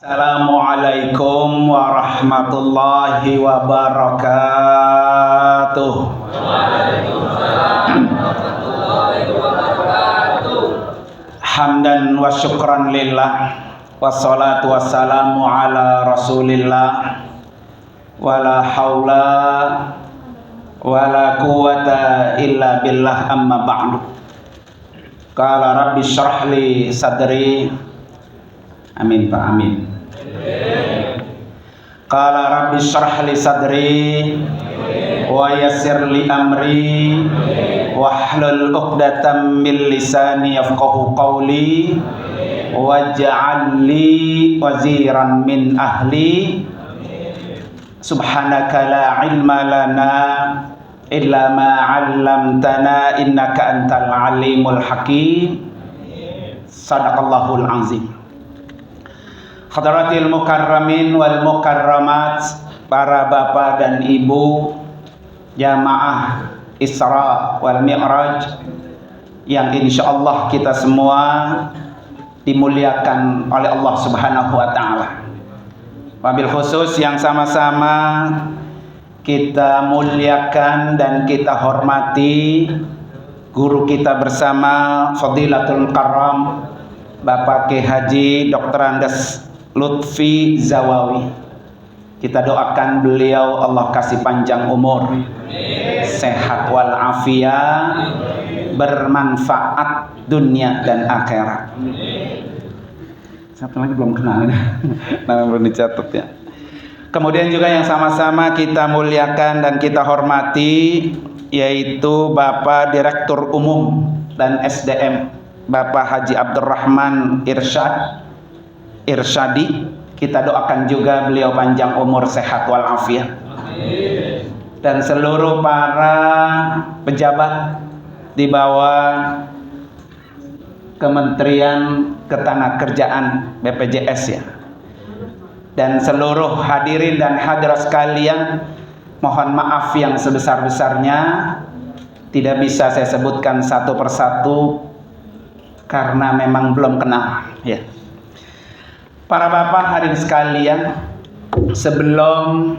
Assalamualaikum warahmatullahi wabarakatuh. Waalaikumsalam warahmatullahi wabarakatuh. Hamdan wa syukran lillah, wassalatu wassalamu ala rasulillah, wala hawla wala quwata illa billah, amma ba'du. Qala rabbi syrah li sadri. Amin Pak, amin. Qala rabbi syrah li sadri wa yassir li amri wahlul 'uqdatam min lisani yafqahu qawli waj'al li waziran min ahli. Subhanaka la ilma lana illa ma 'allamtana innaka antal alimul hakim. Sadaqallahul azim. Hadratil mukarramin wal mukarramat, para bapak dan ibu jamaah Isra wal Mi'raj yang insyaallah kita semua dimuliakan oleh Allah Subhanahu wa taala. Wabil khusus yang sama-sama kita muliakan dan kita hormati guru kita bersama, Fadilatul Karam Bapak Kiai Haji Dr. Andes Lutfi Zawawi. Kita doakan beliau Allah kasih panjang umur, sehat wal afiat, bermanfaat dunia dan akhirat. Satu lagi belum kenal, nama belum dicatat ya. Kemudian juga yang sama-sama kita muliakan dan kita hormati, yaitu Bapak Direktur Umum dan SDM Bapak Haji Abdurrahman Irsyadi. Kita doakan juga beliau panjang umur, sehat wal afiat. Dan seluruh para pejabat di bawah Kementerian Ketenagakerjaan BPJS ya. Dan seluruh hadirin dan hadirat sekalian, mohon maaf yang sebesar-besarnya, tidak bisa saya sebutkan satu persatu karena memang belum kenal ya. Para bapak hadirin sekalian, sebelum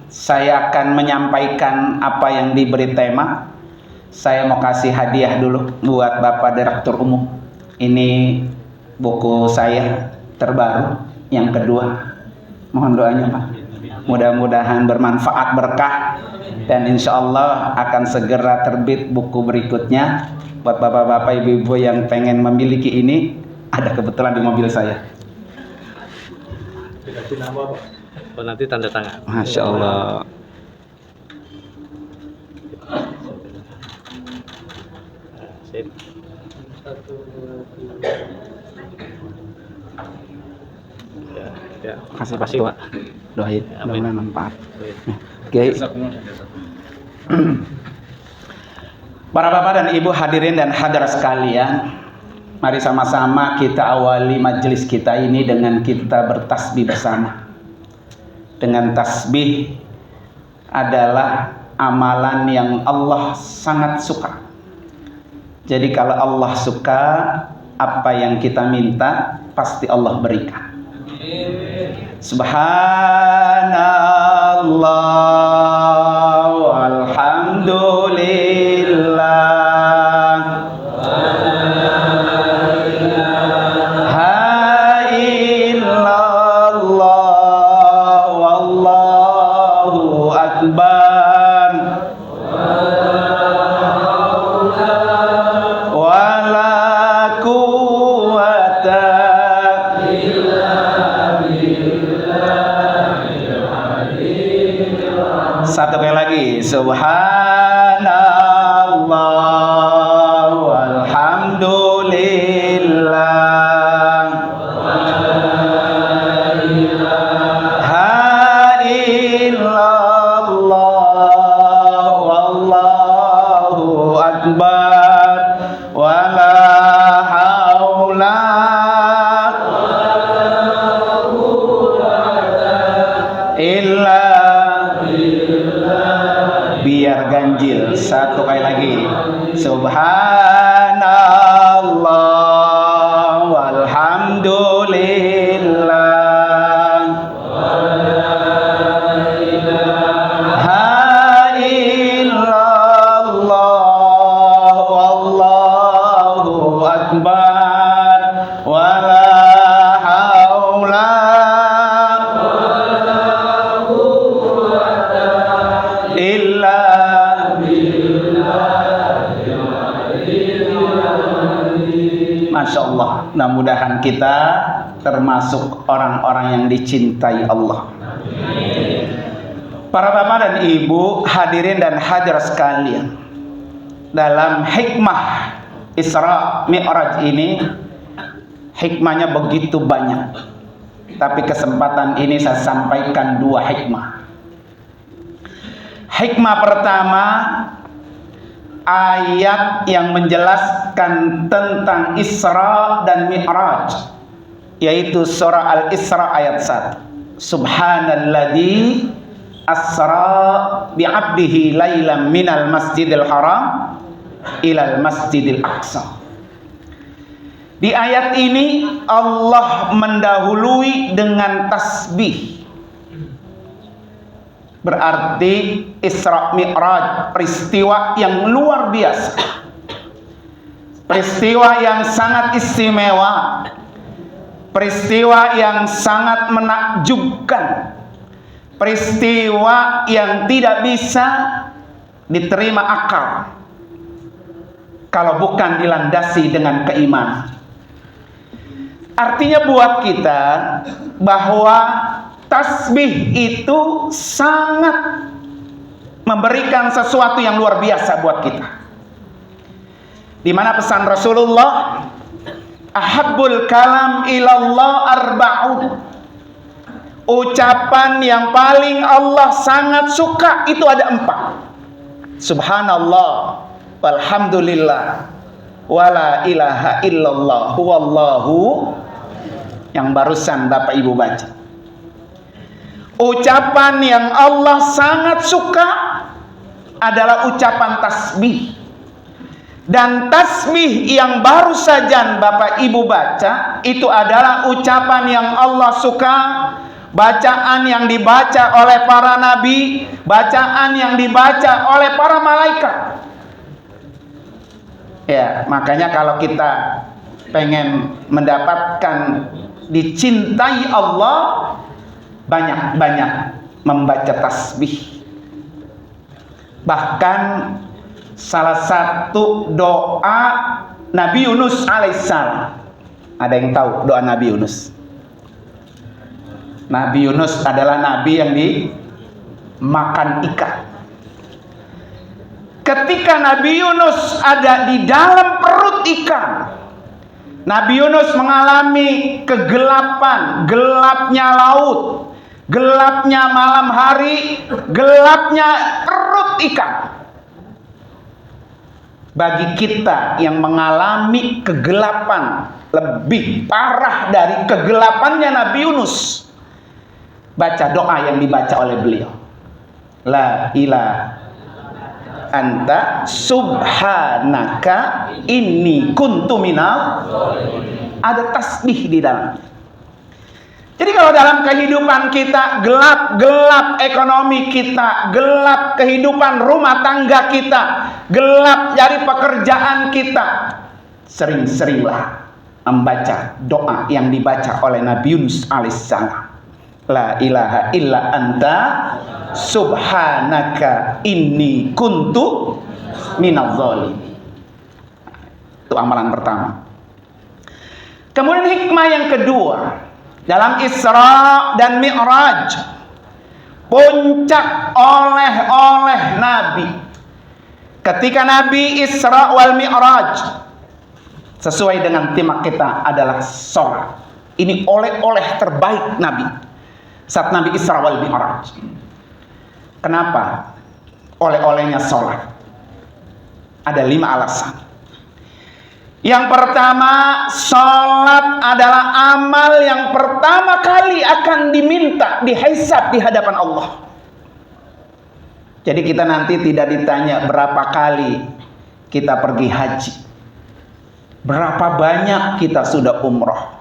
saya akan menyampaikan apa yang diberi tema, saya mau kasih hadiah dulu buat Bapak Direktur Umum. Ini buku saya terbaru yang kedua. Mohon doanya Pak. Mudah-mudahan bermanfaat, berkah, dan insya Allah akan segera terbit buku berikutnya. Buat bapak-bapak, ibu-ibu yang pengen memiliki ini, ada kebetulan di mobil saya. Dikasih nama Pak. Oh, nanti tanda tangan. Masya Allah. Sip. Ya. Kasih Pak. Doain, mudah-mudahan manfaat. Oke. Para bapak dan ibu hadirin dan hadirat sekalian, mari sama-sama kita awali majelis kita ini dengan kita bertasbih bersama. Dengan tasbih adalah amalan yang Allah sangat suka. Jadi kalau Allah suka, apa yang kita minta pasti Allah berikan. Subhanallah walhamdulillah, la illallah wallahu akbar, wala quwata satu kali lagi, subhanallah walhamdulillah, la illallah wallahu akbar, wala haula illa. Biar ganjil, satu kali lagi, subhanallah walhamdulillah, menjadikan kita termasuk orang-orang yang dicintai Allah. Para bapak dan ibu, hadirin dan hadirat sekalian, dalam hikmah Isra Mi'raj ini, hikmahnya begitu banyak, tapi kesempatan ini saya sampaikan 2 hikmah. Hikmah pertama, ayat yang menjelaskan tentang Isra dan Mi'raj, yaitu surah Al-Isra ayat 1. Subhanalladzi asra bi'abdihi lailan minal masjidil haram ilal masjidil aqsa. Di ayat ini Allah mendahului dengan tasbih. Berarti Isra Mi'raj peristiwa yang luar biasa, peristiwa yang sangat istimewa, peristiwa yang sangat menakjubkan, peristiwa yang tidak bisa diterima akal kalau bukan dilandasi dengan keimanan. Artinya buat kita bahwa tasbih itu sangat memberikan sesuatu yang luar biasa buat kita. Di mana pesan Rasulullah, ahabbul kalam ilallah arba'un. Ucapan yang paling Allah sangat suka itu ada 4. Subhanallah, walhamdulillah, wala ilaha illallah, huwallahu, yang barusan Bapak Ibu baca. Ucapan yang Allah sangat suka adalah ucapan tasbih. Dan tasbih yang baru saja Bapak Ibu baca itu adalah ucapan yang Allah suka, bacaan yang dibaca oleh para nabi, bacaan yang dibaca oleh para malaikat. Ya, makanya kalau kita pengen mendapatkan dicintai Allah, banyak-banyak membaca tasbih. Bahkan salah satu doa Nabi Yunus alaihissalam, ada yang tahu doa Nabi Yunus? Nabi Yunus adalah nabi yang dimakan ikan. Ketika Nabi Yunus ada di dalam perut ikan, Nabi Yunus mengalami kegelapan, gelapnya laut, gelapnya malam hari, gelapnya perut ikan. Bagi kita yang mengalami kegelapan lebih parah dari kegelapannya Nabi Yunus, baca doa yang dibaca oleh beliau. La ilaha anta subhanaka inni kuntu minal. Ada tasbih di dalam. Jadi kalau dalam kehidupan kita gelap ekonomi kita, gelap kehidupan rumah tangga kita, gelap dari pekerjaan kita, sering-seringlah membaca doa yang dibaca oleh Nabi Yunus alaihissalam. La ilaha illa anta subhanaka inni kuntu minadz dzalimin. Itu amalan pertama. Kemudian hikmah yang kedua, dalam Isra dan Mi'raj, puncak oleh Nabi. Ketika Nabi Isra wal Mi'raj, sesuai dengan tema kita adalah sholat. Ini oleh-oleh terbaik Nabi saat Nabi Isra wal Mi'raj. Kenapa oleh-olehnya sholat? Ada 5 alasan. Yang pertama, sholat adalah amal yang pertama kali akan diminta, dihisab di hadapan Allah. Jadi kita nanti tidak ditanya berapa kali kita pergi haji, berapa banyak kita sudah umroh,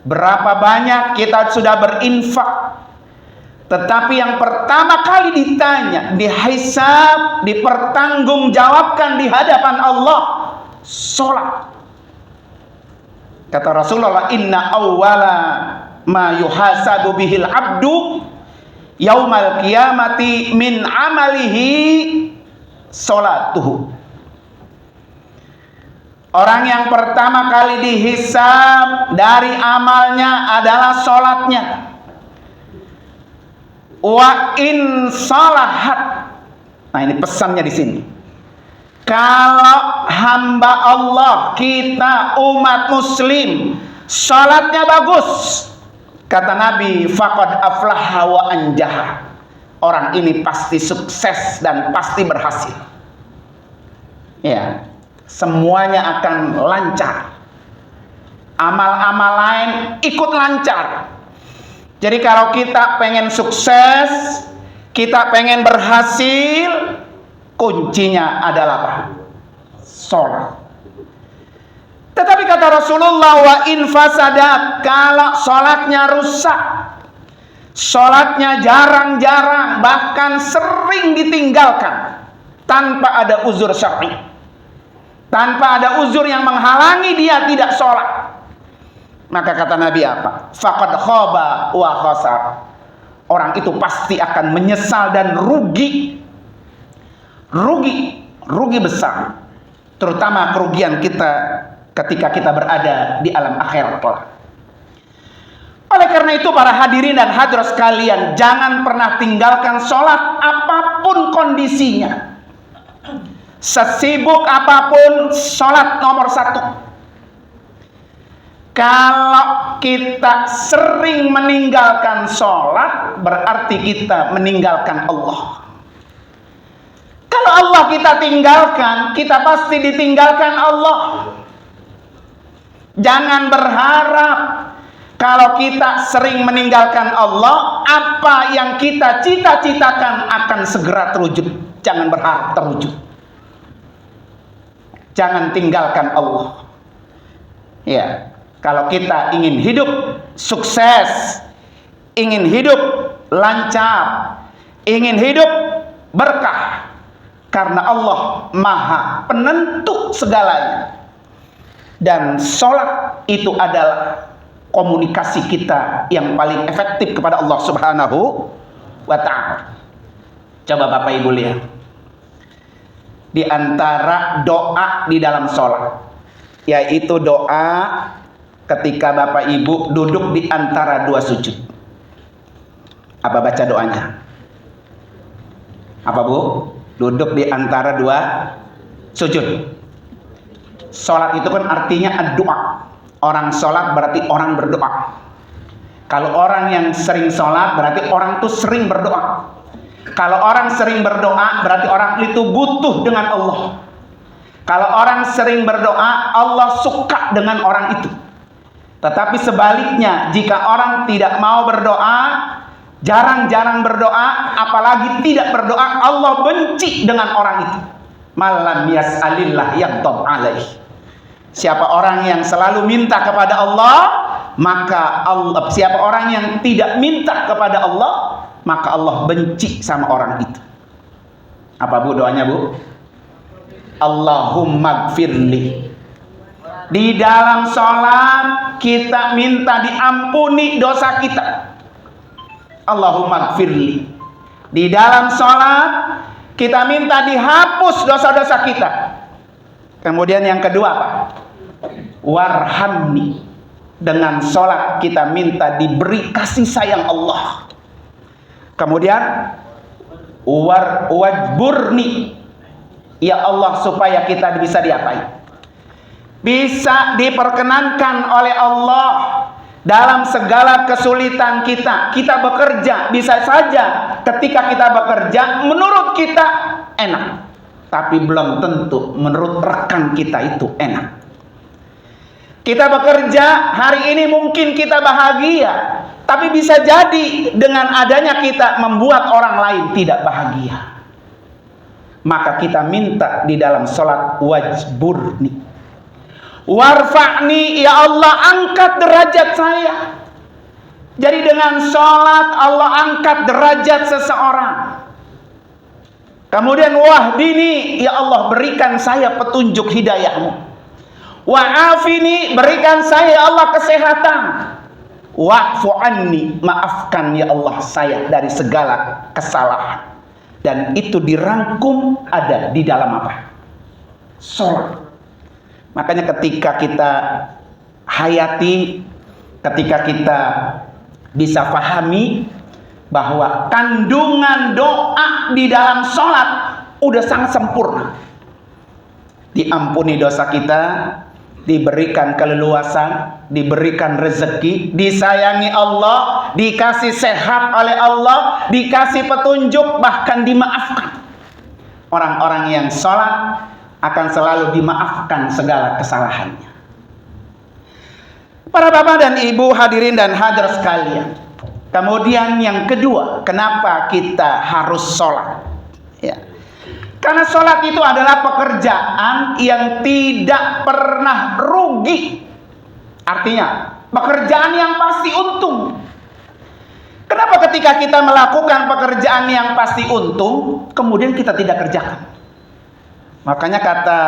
berapa banyak kita sudah berinfak. Tetapi yang pertama kali ditanya, dihisab, dipertanggungjawabkan di hadapan Allah, sholat. Kata Rasulullah, inna awwala ma yuhasabu bihil abdu yaumal qiyamati min amalihi sholatuhu. Orang yang pertama kali dihisab dari amalnya adalah sholatnya. Wa in salahat. Nah, ini pesannya di sini. Kalau hamba Allah, kita umat muslim, sholatnya bagus, kata Nabi, faqad aflaha wa anjaha. Orang ini pasti sukses dan pasti berhasil. Ya, semuanya akan lancar. Amal-amal lain ikut lancar. Jadi kalau kita pengen sukses, kita pengen berhasil, kuncinya adalah apa? Sholat. Tetapi kata Rasulullah, wa in fasadat, kalau sholatnya rusak, sholatnya jarang-jarang, bahkan sering ditinggalkan tanpa ada uzur syar'i, tanpa ada uzur yang menghalangi dia tidak sholat, maka kata Nabi apa? Faqad khaba wa khasar. Orang itu pasti akan menyesal dan rugi besar, terutama kerugian kita ketika kita berada di alam akhirat. Oleh karena itu para hadirin dan hadirat sekalian, jangan pernah tinggalkan sholat apapun kondisinya. Sesibuk apapun, sholat nomor satu. Kalau kita sering meninggalkan sholat, berarti kita meninggalkan Allah. Kalau Allah kita tinggalkan, kita pasti ditinggalkan Allah. Jangan berharap kalau kita sering meninggalkan Allah, apa yang kita cita-citakan akan segera terwujud. Jangan berharap terwujud. Jangan tinggalkan Allah. Ya, kalau kita ingin hidup sukses, ingin hidup lancar, ingin hidup berkah, karena Allah Maha Penentu segalanya. Dan sholat itu adalah komunikasi kita yang paling efektif kepada Allah Subhanahu wa ta'ala. Coba Bapak Ibu lihat. Di antara doa di dalam sholat, yaitu doa ketika Bapak Ibu duduk di antara dua sujud. Apa baca doanya? Apa Bu? Duduk di antara dua sujud. Sholat itu kan artinya doa. Orang sholat berarti orang berdoa. Kalau orang yang sering sholat berarti orang itu sering berdoa. Kalau orang sering berdoa berarti orang itu butuh dengan Allah. Kalau orang sering berdoa, Allah suka dengan orang itu. Tetapi sebaliknya, jika orang tidak mau berdoa, jarang-jarang berdoa, apalagi tidak berdoa, Allah benci dengan orang itu. Malam yas'alillah yaghdab alaih. Siapa orang yang selalu minta kepada Allah, maka Allah, siapa orang yang tidak minta kepada Allah, maka Allah benci sama orang itu. Apa Bu doanya Bu? Allahumma gfirli. Di dalam sholat kita minta diampuni dosa kita. Allahumma gfirli. Di dalam sholat kita minta dihapus dosa-dosa kita. Kemudian yang kedua apa? Warhamni. Dengan sholat kita minta diberi kasih sayang Allah. Kemudian wajburni. Ya Allah, supaya kita bisa diapain? Bisa diperkenankan oleh Allah dalam segala kesulitan kita. Kita bekerja, bisa saja ketika kita bekerja menurut kita enak, tapi belum tentu menurut rekan kita itu enak. Kita bekerja hari ini mungkin kita bahagia, tapi bisa jadi dengan adanya kita membuat orang lain tidak bahagia. Maka kita minta di dalam sholat wajburni, warfa'ni, ya Allah angkat derajat saya. Jadi dengan sholat Allah angkat derajat seseorang. Kemudian wahdini, ya Allah berikan saya petunjuk hidayahmu. Wa'afini, berikan saya ya Allah kesehatan. Wa'fu anni, maafkan ya Allah saya dari segala kesalahan. Dan itu dirangkum ada di dalam apa? Sholat. Makanya ketika kita hayati, ketika kita bisa pahami bahwa kandungan doa di dalam sholat udah sangat sempurna. Diampuni dosa kita, diberikan keleluasan, diberikan rezeki, disayangi Allah, dikasih sehat oleh Allah, dikasih petunjuk, bahkan dimaafkan. Orang-orang yang sholat akan selalu dimaafkan segala kesalahannya. Para bapak dan ibu hadirin dan hadirat sekalian. Kemudian yang kedua, kenapa kita harus sholat? Ya. Karena sholat itu adalah pekerjaan yang tidak pernah rugi. Artinya, pekerjaan yang pasti untung. Kenapa ketika kita melakukan pekerjaan yang pasti untung, kemudian kita tidak kerjakan? Makanya kata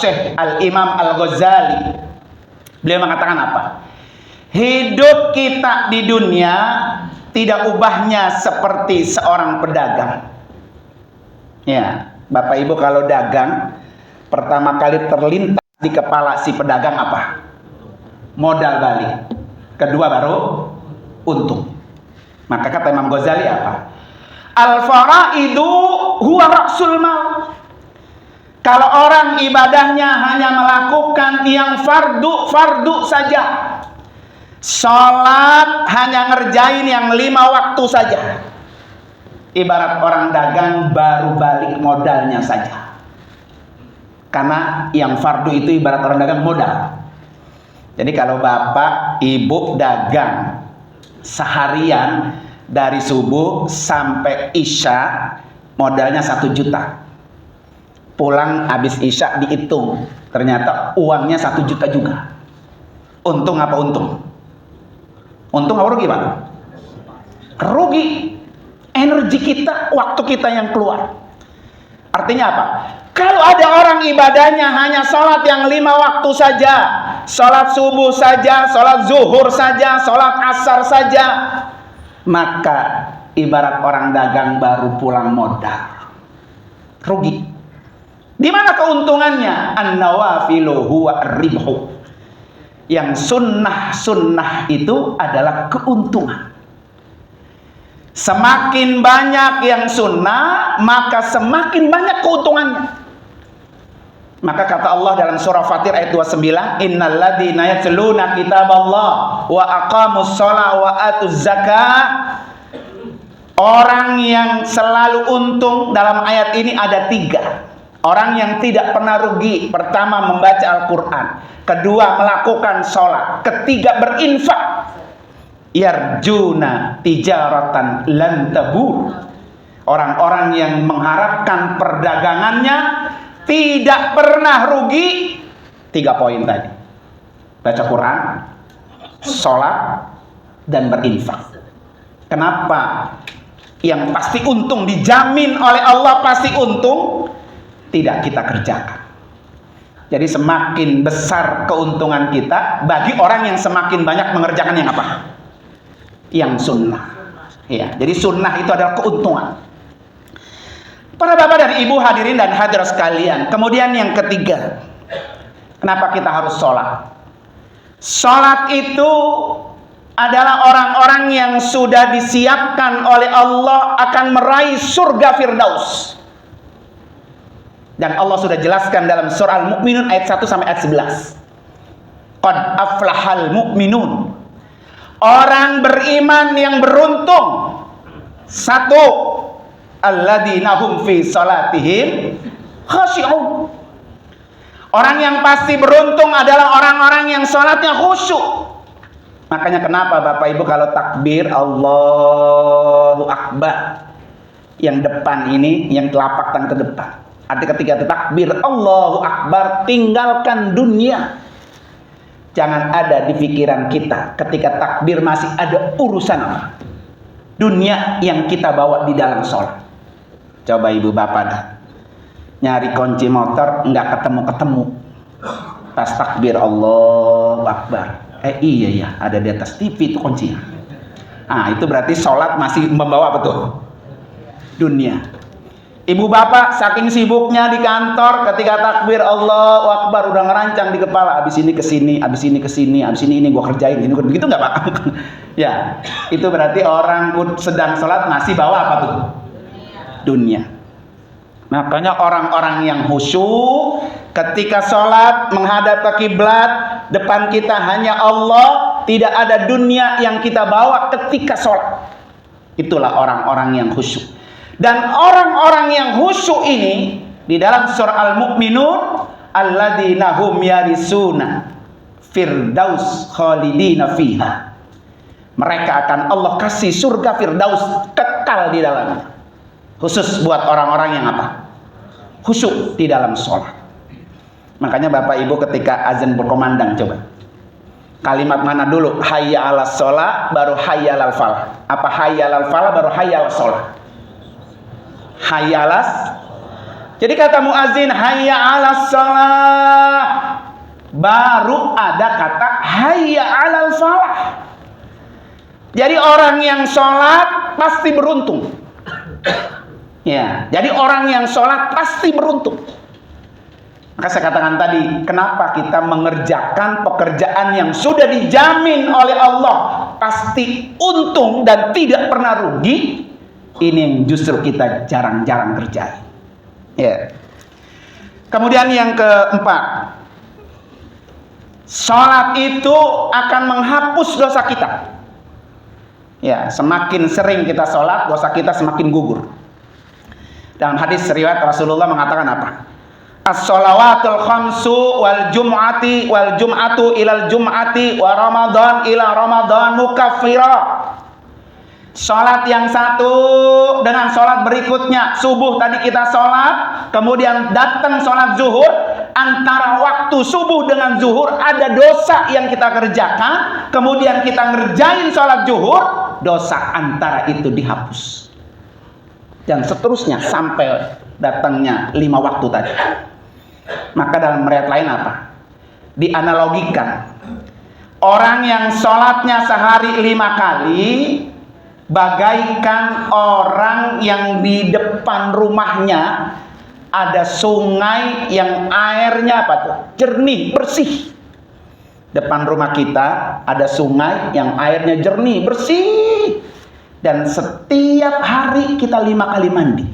Syekh Al-Imam Al-Ghazali, beliau mengatakan apa? Hidup kita di dunia tidak ubahnya seperti seorang pedagang. Ya, Bapak Ibu kalau dagang, pertama kali terlintas di kepala si pedagang apa? Modal balik. Kedua baru untung. Maka kata Imam Ghazali apa? Al-faraidu huwa ra'sul mal. Kalau orang ibadahnya hanya melakukan yang fardu saja, sholat hanya ngerjain yang 5 waktu saja, ibarat orang dagang baru balik modalnya saja. Karena yang fardu itu ibarat orang dagang modal. Jadi kalau bapak ibu dagang seharian dari subuh sampai isya, modalnya 1 juta. Pulang habis isya dihitung, ternyata uangnya 1 juta juga. Untung apa untung? Untung apa rugi, Pak? Rugi. Energi kita, waktu kita yang keluar. Artinya apa? Kalau ada orang ibadahnya hanya sholat yang 5 waktu saja, sholat subuh saja, sholat zuhur saja, sholat asar saja, maka ibarat orang dagang baru pulang modal. Rugi. Di mana keuntungannya? An-nawafilu huwa ribhu. Yang sunnah itu adalah keuntungan. Semakin banyak yang sunnah, maka semakin banyak keuntungannya. Maka kata Allah dalam surah Fatir ayat 29, innal ladzina yatluna kitaballah wa aqamus shalah wa atuz zakah. Orang yang selalu untung dalam ayat ini ada 3. Orang yang tidak pernah rugi. Pertama, membaca Al-Quran. Kedua, melakukan sholat. Ketiga, berinfak. Yarjuna tijaratan lan tabur. Orang-orang yang mengharapkan perdagangannya tidak pernah rugi. 3 poin tadi. Baca Quran, sholat, dan berinfak. Kenapa? Yang pasti untung, dijamin oleh Allah pasti untung, tidak kita kerjakan. Jadi semakin besar keuntungan kita bagi orang yang semakin banyak mengerjakan yang apa? Yang sunnah. Ya, jadi sunnah itu adalah keuntungan. Para bapak dan ibu hadirin dan hadirat sekalian. Kemudian yang ketiga, kenapa kita harus sholat? Sholat itu adalah orang-orang yang sudah disiapkan oleh Allah akan meraih surga Firdaus. Dan Allah sudah jelaskan dalam surah Al-Mu'minun ayat 1 sampai ayat 11. Qad aflahal mu'minun. Orang beriman yang beruntung. 1, alladzina hum fi salatihim khashi'un. Orang yang pasti beruntung adalah orang-orang yang salatnya khusyuk. Makanya kenapa Bapak Ibu kalau takbir Allahu Akbar, yang depan ini, yang telapak tangan ke depan. Arti ketika takbir Allahu Akbar, tinggalkan dunia. Jangan ada di pikiran kita ketika takbir masih ada urusan apa? Dunia yang kita bawa di dalam sholat. Coba ibu bapak dah, nyari kunci motor nggak ketemu-ketemu. Pas takbir Allahu Akbar, iya ya, ada di atas TV itu kuncinya. Itu berarti sholat masih membawa betul dunia. Ibu bapak saking sibuknya di kantor, ketika takbir Allahu Akbar udah ngerancang di kepala, abis ini ke sini, abis ini ke sini, abis ini gua kerjain ini, begitu nggak Pak? Ya, itu berarti orang sedang sholat masih bawa apa tuh? Dunia. Makanya orang-orang yang khusyuk ketika sholat menghadap ke kiblat, depan kita hanya Allah, tidak ada dunia yang kita bawa ketika sholat. Itulah orang-orang yang khusyuk. Dan orang-orang yang khusyuk ini di dalam surah Al-Mu'minun, alladzina hum yarisuna firdaus khalidina fiha. Mereka akan Allah kasih surga firdaus kekal di dalamnya. Khusus buat orang-orang yang apa? Khusyuk di dalam sholat. Makanya Bapak Ibu ketika azan berkumandang, coba kalimat mana dulu? Hayya 'alas sholat baru hayya 'alal falah. Apa hayya 'alal falah baru hayya 'alas sholat? Hayya 'alas. Jadi kata muazin hayya 'alas shalah, baru ada kata hayya 'alal falah. Jadi orang yang sholat pasti beruntung. Ya, jadi orang yang sholat pasti beruntung. Maka saya katakan tadi, kenapa kita mengerjakan pekerjaan yang sudah dijamin oleh Allah pasti untung dan tidak pernah rugi? Ini yang justru kita jarang-jarang kerjain. Ya. Kemudian yang keempat, sholat itu akan menghapus dosa kita. Ya, semakin sering kita sholat, dosa kita semakin gugur. Dalam hadis riwayat Rasulullah mengatakan apa? As-sholawatul khamsu wal jum'atu ilal jum'ati wa ramadan ila ramadan mukaffirah. Sholat yang satu dengan sholat berikutnya. Subuh tadi kita sholat, kemudian datang sholat zuhur. Antara waktu subuh dengan zuhur ada dosa yang kita kerjakan, kemudian kita ngerjain sholat zuhur, dosa antara itu dihapus. Dan seterusnya sampai datangnya 5 waktu tadi. Maka dalam riwayat lain apa? Dianalogikan, orang yang sholatnya sehari 5 kali bagaikan orang yang di depan rumahnya ada sungai yang airnya apa tuh? Jernih, bersih. Depan rumah kita ada sungai yang airnya jernih, bersih. Dan setiap hari kita 5 kali mandi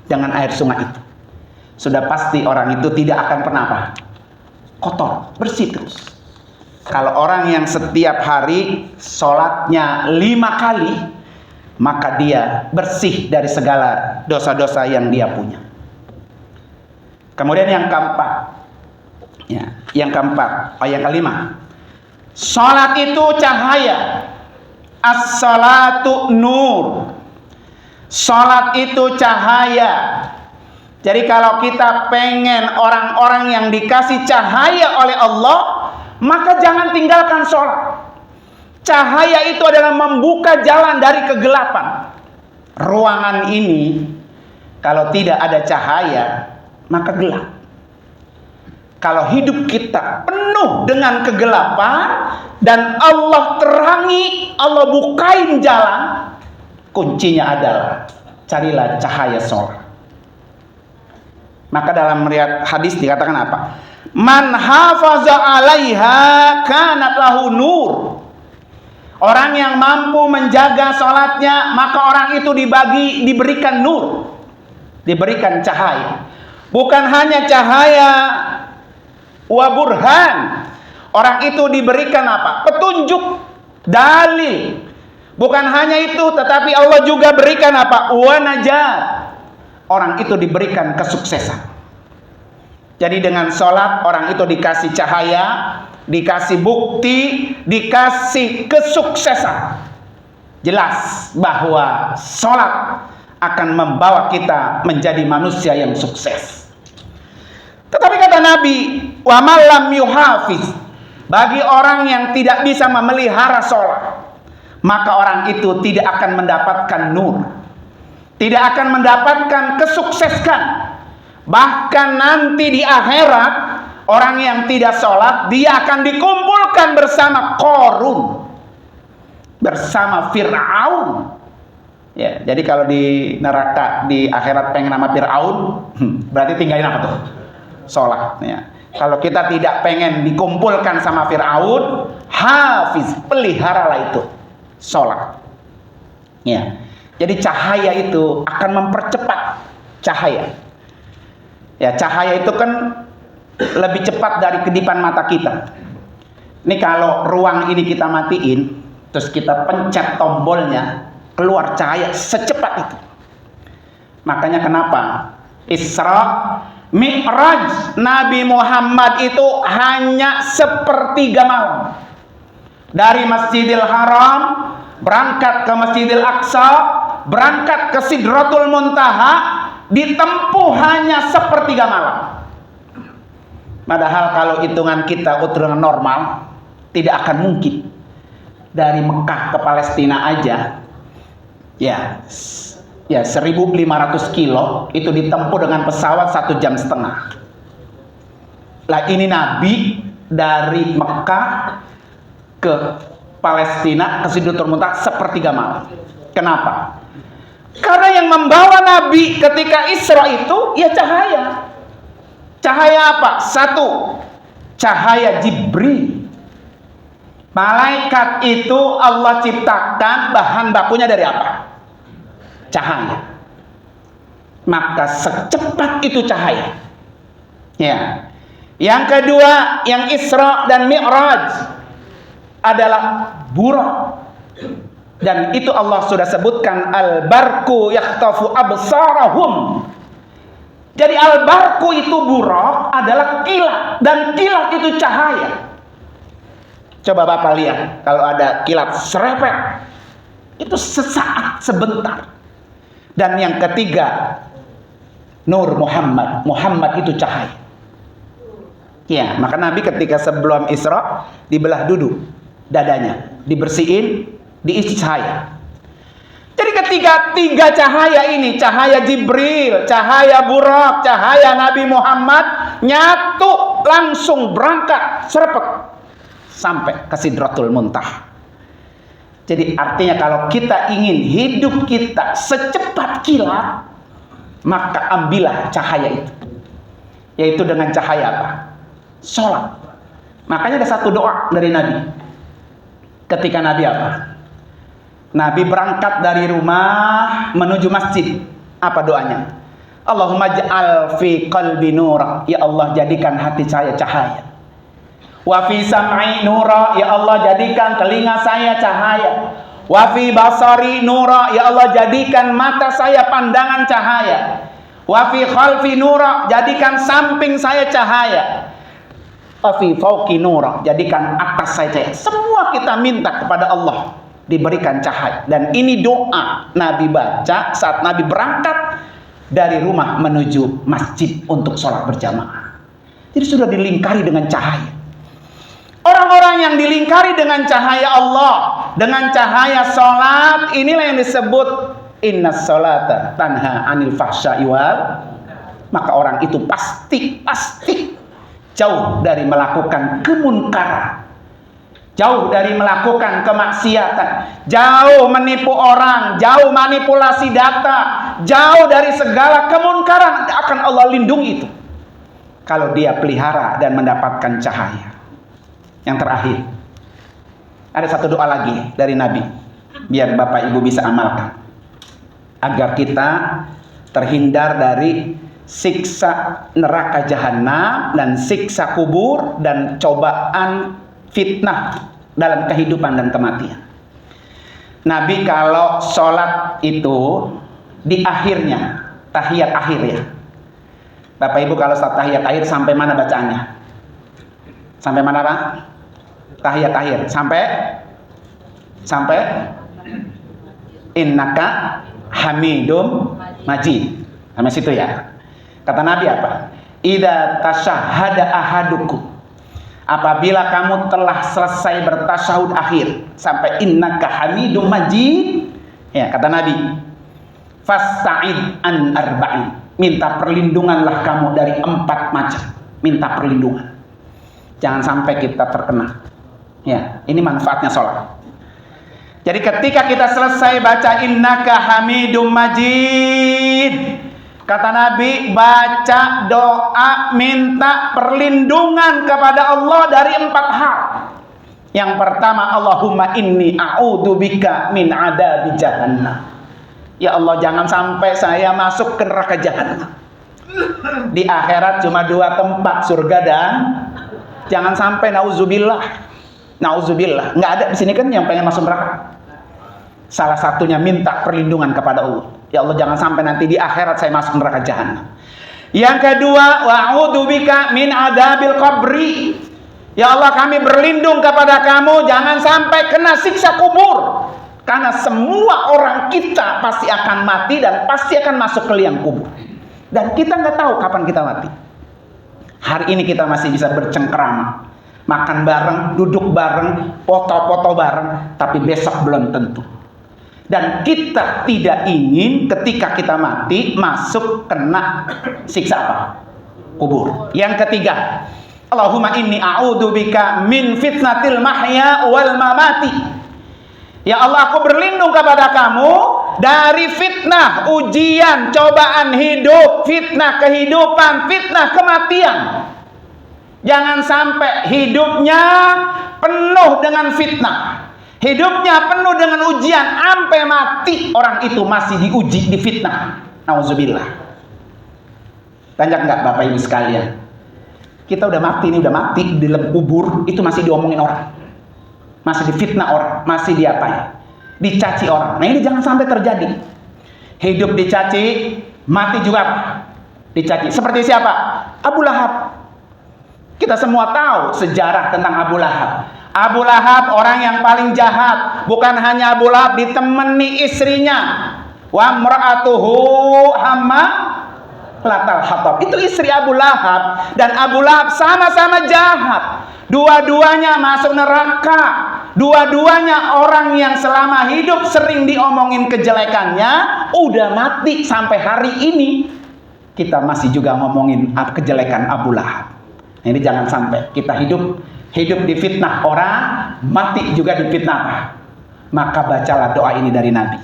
dengan air sungai itu. Sudah pasti orang itu tidak akan pernah apa? Kotor, bersih terus. Kalau orang yang setiap hari sholatnya 5 kali, maka dia bersih dari segala dosa-dosa yang dia punya. Kemudian yang keempat, ya, yang kelima, sholat itu cahaya. As-salatu nur. Sholat itu cahaya. Jadi kalau kita pengen orang-orang yang dikasih cahaya oleh Allah, maka jangan tinggalkan sholat. Cahaya itu adalah membuka jalan dari kegelapan. Ruangan ini kalau tidak ada cahaya, maka gelap. Kalau hidup kita penuh dengan kegelapan dan Allah terangi, Allah bukain jalan, kuncinya adalah carilah cahaya sholat. Maka dalam riwayat hadis dikatakan apa? Man hafaza 'alaiha kanat lahu nur. Orang yang mampu menjaga sholatnya, maka orang itu diberikan nur, diberikan cahaya. Bukan hanya cahaya wa burhan. Orang itu diberikan apa? Petunjuk, dalil. Bukan hanya itu, tetapi Allah juga berikan apa? Wa najat. Orang itu diberikan kesuksesan. Jadi dengan sholat orang itu dikasih cahaya, dikasih bukti, dikasih kesuksesan. Jelas bahwa sholat akan membawa kita menjadi manusia yang sukses. Tetapi kata Nabi, wa malam yuhafiz, bagi orang yang tidak bisa memelihara sholat, maka orang itu tidak akan mendapatkan nur, tidak akan mendapatkan kesuksesan. Bahkan nanti di akhirat, orang yang tidak sholat, dia akan dikumpulkan bersama Qarun, bersama Fir'aun. Ya, jadi kalau di neraka di akhirat pengen nama Fir'aun, berarti tinggalin apa tuh? Sholat. Ya. Kalau kita tidak pengen dikumpulkan sama Fir'aun, hafiz, peliharalah itu sholat. Ya. Jadi cahaya itu akan mempercepat cahaya. Ya, cahaya itu kan lebih cepat dari kedipan mata kita. Ini kalau ruang ini kita matiin, terus kita pencet tombolnya, keluar cahaya secepat itu. Makanya kenapa Isra Mi'raj Nabi Muhammad itu hanya sepertiga malam. Dari Masjidil Haram berangkat ke Masjidil Aqsa, berangkat ke Sidratul Muntaha, ditempuh hanya sepertiga malam. Padahal kalau hitungan kita hitungan normal tidak akan mungkin. Dari Mekah ke Palestina aja ya 1.500 kilo itu ditempuh dengan pesawat 1,5 jam. Lah ini Nabi dari Mekah ke Palestina ke Sidratul Muntaha sepertiga malam. Kenapa? Karena yang membawa Nabi ketika Isra itu ya cahaya. Cahaya apa? Satu, cahaya Jibril. Malaikat itu Allah ciptakan bahan bakunya dari apa? Cahaya. Maka secepat itu cahaya. Ya. Yang kedua, yang Isra dan Mi'raj adalah buraq. Dan itu Allah sudah sebutkan al-barku yakhtafu absarahum. Jadi al-barku itu buraq adalah kilat dan kilat itu cahaya. Coba Bapak lihat kalau ada kilat serepet itu sesaat sebentar. Dan yang ketiga Nur Muhammad. Muhammad itu cahaya. Ya, maka Nabi ketika sebelum Isra dibelah duduk dadanya, dibersihin, diisi cahaya. Jadi ketika tiga cahaya ini, cahaya Jibril, cahaya buraq, cahaya Nabi Muhammad nyatu langsung berangkat serepet sampai ke Sidratul Muntaha. Jadi artinya kalau kita ingin hidup kita secepat kilat, maka ambillah cahaya itu. Yaitu dengan cahaya apa? Sholat. Makanya ada satu doa dari Nabi. Ketika Nabi apa? Nabi berangkat dari rumah menuju masjid. Apa doanya? Allahumma ja'al fi qalbi nura. Ya Allah, jadikan hati saya cahaya. Wa fi sam'i nura, ya Allah jadikan telinga saya cahaya. Wa fi basari nura, ya Allah jadikan mata saya pandangan cahaya. Wa fi khalfi nura, jadikan samping saya cahaya. Wa fi fawqi nura, jadikan atas saya cahaya. Semua kita minta kepada Allah diberikan cahaya. Dan ini doa Nabi baca saat Nabi berangkat dari rumah menuju masjid untuk sholat berjamaah. Jadi sudah dilingkari dengan cahaya. Orang-orang yang dilingkari dengan cahaya Allah, dengan cahaya sholat, inilah yang disebut innas sholata tanha anil fahsya'i wal. Maka orang itu pasti jauh dari melakukan kemunkaran, jauh dari melakukan kemaksiatan, jauh menipu orang, jauh manipulasi data, jauh dari segala kemunkaran. Akan Allah lindungi itu kalau dia pelihara dan mendapatkan cahaya. Yang terakhir, ada satu doa lagi dari Nabi, biar Bapak Ibu bisa amalkan, agar kita terhindar dari siksa neraka jahanam dan siksa kubur dan cobaan fitnah dalam kehidupan dan kematian. Nabi kalau sholat itu di akhirnya, tahiyat akhir ya. Bapak Ibu kalau sholat tahiyat akhir sampai mana bacaannya? Sampai mana Pak? Tahiyat akhir sampai innaka hamidum majid. Sampai situ ya. Kata Nabi apa? Idza tasyahhada ahadukum, apabila kamu telah selesai bertasyahud akhir sampai innaka hamidum majid, ya kata Nabi, fasta'id an arba'in, minta perlindunganlah kamu dari 4 macam. Minta perlindungan, jangan sampai kita terkena. Ya, ini manfaatnya sholat. Jadi ketika kita selesai baca innaka hamidum majid, kata Nabi, baca doa minta perlindungan kepada Allah dari 4 hal. Yang pertama, Allahumma inni a'udzubika min adabi jahannam. Ya Allah, jangan sampai saya masuk ke neraka jahanam. Di akhirat cuma 2 tempat, surga dan jangan sampai nauzubillah. Nauzubillah. Nggak ada di sini kan yang pengen masuk neraka. Salah satunya minta perlindungan kepada Allah. Ya Allah, jangan sampai nanti di akhirat saya masuk neraka jahanam. Yang kedua, wa'udzubika min adabil qabri. Ya Allah, kami berlindung kepada kamu jangan sampai kena siksa kubur. Karena semua orang kita pasti akan mati dan pasti akan masuk ke liang kubur. Dan kita nggak tahu kapan kita mati. Hari ini kita masih bisa bercengkerama, makan bareng, duduk bareng, foto-foto bareng, tapi besok belum tentu. Dan kita tidak ingin ketika kita mati masuk kena siksa apa? Kubur. Yang ketiga, Allahumma inni a'udzubika min fitnatil mahya wal mamati. Ya Allah, aku berlindung kepada kamu dari fitnah, ujian, cobaan hidup, fitnah kehidupan, fitnah kematian. Jangan sampai hidupnya penuh dengan fitnah, hidupnya penuh dengan ujian, sampai mati orang itu masih diuji, difitnah. Nauzubillah. Banyak nggak Bapak Ibu sekalian? Kita udah mati nih, udah mati di dalam kubur, itu masih diomongin orang, masih difitnah orang, masih diapain, dicaci orang. Nah ini jangan sampai terjadi. Hidup dicaci, mati juga dicaci. Seperti siapa? Abu Lahab. Kita semua tahu sejarah tentang Abu Lahab. Abu Lahab orang yang paling jahat. Bukan hanya Abu Lahab, ditemani istrinya. Wa mra'atuhu hamma latal hatab. Itu istri Abu Lahab dan Abu Lahab sama-sama jahat. Dua-duanya masuk neraka. Dua-duanya orang yang selama hidup sering diomongin kejelekannya, udah mati sampai hari ini kita masih juga ngomongin kejelekan Abu Lahab. Ini jangan sampai kita hidup difitnah orang, mati juga difitnah. Maka bacalah doa ini dari Nabi.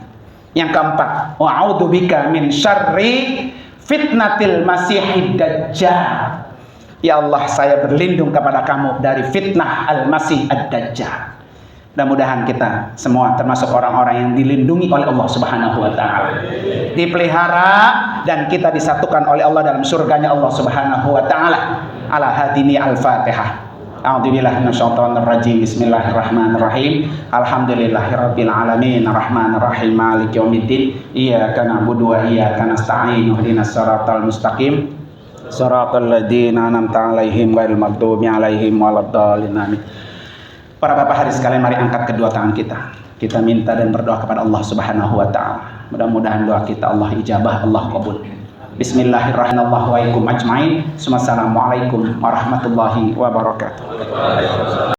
Yang keempat, wa'udzubika min syarri fitnatil masihid dajjal. Ya Allah, saya berlindung kepada kamu dari fitnah al-masih ad-dajjal. Mudah-mudahan kita semua termasuk orang-orang yang dilindungi oleh Allah Subhanahu wa taala. Dipelihara dan kita disatukan oleh Allah dalam surganya Allah Subhanahu wa taala. Ala hadini al-Fatihah. A'udzubillahi minasyaitonir rajim. Bismillahirrahmanirrahim. Alhamdulillahirabbil alamin, arrahmanirrahim, maliki yaumiddin. Iyyaka na'budu wa iyyaka nasta'in. Ihdinas siratal mustaqim. Shiratal ladzina an'amta 'alaihim ghairil maghdubi 'alaihim waladdallin. Amin. Para bapak hari sekalian, mari angkat kedua tangan kita. Kita minta dan berdoa kepada Allah Subhanahu wa taala. Mudah-mudahan doa kita Allah ijabah, Allah qabul. Bismillahirrahmanirrahim. Assalamualaikum warahmatullahi wabarakatuh.